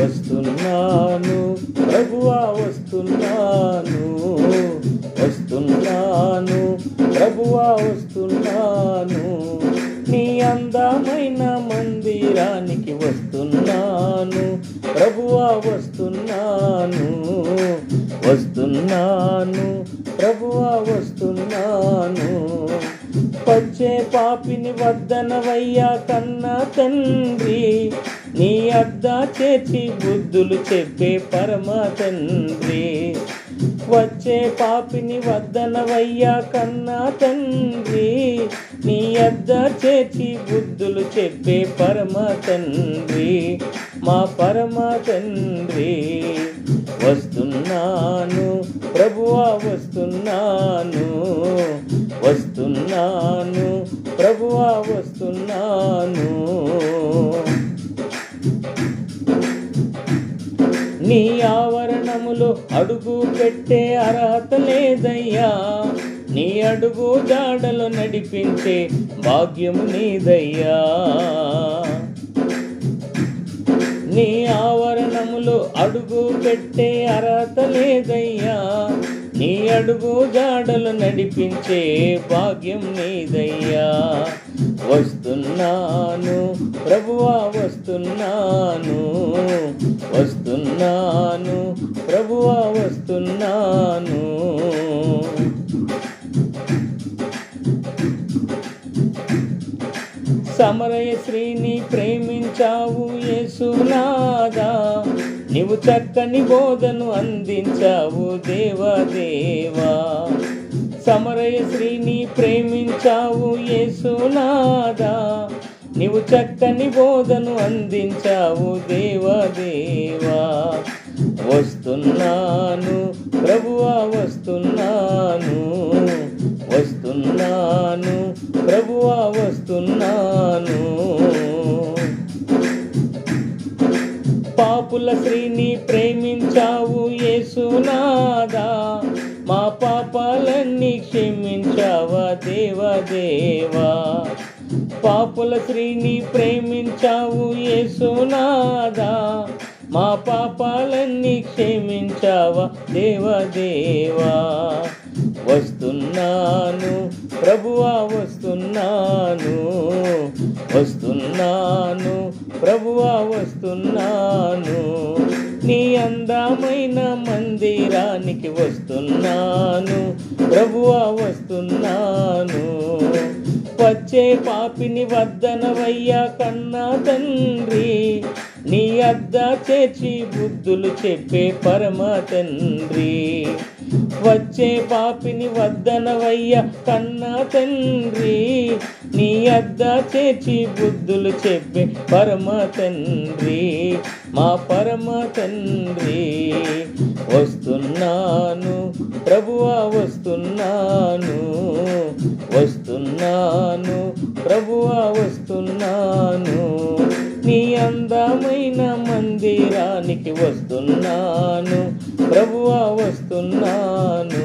వస్తున్నాను ప్రభువా వస్తున్నాను, వస్తున్నాను ప్రభువా వస్తున్నాను, నీ అందమైన మందిరానికి వస్తున్నాను ప్రభువా వస్తున్నాను, వస్తున్నాను ప్రభువా వస్తున్నాను. వచ్చే పాపిని వద్దనవయ్యా కన్నా తండ్రి, నీ అద్ద చేర్చి బుద్ధులు చెప్పే పరమ తండ్రి. వచ్చే పాపిని వద్దనవయ్యా కన్నా తండ్రి, నీ అద్ద చేర్చి బుద్ధులు చెప్పే పరమ తండ్రి, మా పరమ తండ్రి. వస్తున్నాను ప్రభువా వస్తున్నాను, వస్తున్నాను ప్రభువా వస్తున్నాను. నీ ఆవరణములో అడుగు పెట్టే అర్హత లేదయ్యా, నీ అడుగు జాడలు నడిపించే భాగ్యము నీదయ్యా. నీ ఆవరణములో అడుగు పెట్టే అర్హత లేదయ్యా, నీ అడుగు జాడలు నడిపించే భాగ్యం నీదయ్యా. వస్తున్నాను ప్రభువా వస్తున్నాను, వస్తున్నాను ప్రభువా వస్తున్నాను. సమరయ శ్రీని ప్రేమించావు యేసునాదా, నీవు చక్కని బోధను అందించావు దేవదేవా. సమరయ శ్రీని ప్రేమించావు యేసునాదా, నీవు చక్కని బోధను అందించావు దేవదేవా. వస్తున్నాను ప్రభువా వస్తున్నాను, వస్తున్నాను ప్రభువా వస్తున్నాను. పాపుల శ్రీని ప్రేమించావు యేసునాదా, మా పాపాలన్నీ క్షమించావా దేవదేవా. పాపుల శ్రీని ప్రేమించావు యేసునాదా, మా పాపాలన్నీ క్షమించావా దేవదేవా. వస్తున్నాను ప్రభువా వస్తున్నాను, వస్తున్నాను ప్రభువా వస్తున్నాను, నీ అందమైన మందిరానికి వస్తున్నాను ప్రభువా వస్తున్నాను. వచ్చే పాపిని వద్దనవయ్యా కన్నా తండ్రి, నీ అద్ద చేర్చి బుద్ధులు చెప్పే పరమ తండ్రి. వచ్చే పాపిని వద్దనవయ్యా కన్నా తండ్రి, నీ అద్ద చేర్చి బుద్ధులు చెప్పే పరమ తండ్రి, మా పరమ తండ్రి. వస్తున్నాను ప్రభువా వస్తున్నాను, వస్తున్నాను ప్రభువా వస్తున్నాను, నీ అందమైన మందిరానికి వస్తున్నాను ప్రభువా వస్తున్నాను.